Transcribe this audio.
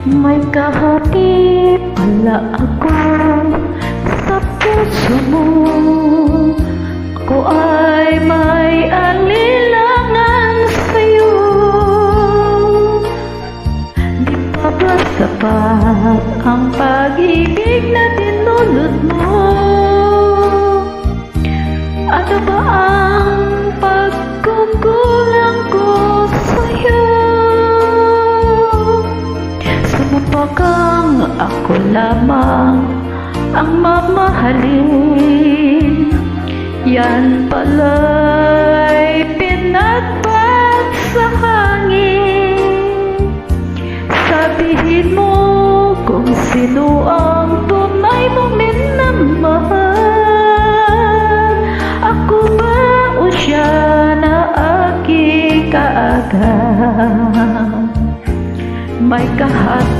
May kahati pala ako sa puso mo. Ako ay may alilangan sa'yo. Di pa ba sapat ang pag-ibig na dinulot mo? Ano ba ang pagkukulang ko sa'yo? Sumupakang ako lamang ang mamahalin. Yan pala'y pinagpat sa hangin. Sabihin mo kung sino ang tunay mong minamahal. Ako ba o siya na aking kaagam? May kahati